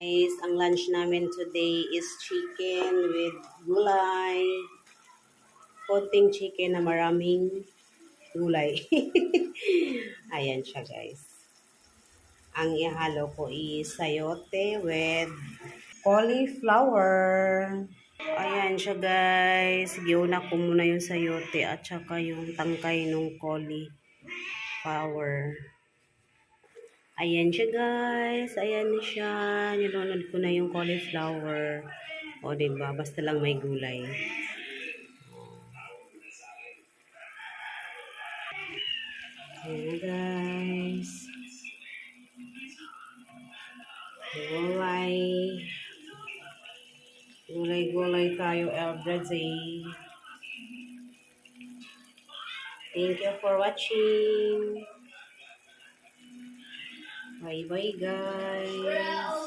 Guys, ang lunch namin today is chicken with gulay. Konting chicken na maraming gulay. Ayan siya guys. Ang ihalo ko is sayote with cauliflower. Ayan siya guys. Giuna ko muna yung sayote at saka yung tangkay ng cauliflower. Ayan siya guys. Ayan na siya. Nilunod ko na yung cauliflower. O diba? Basta lang may gulay. Ayan guys. Gulay. Gulay-gulay tayo everyday. Thank you for watching. Bye-bye guys.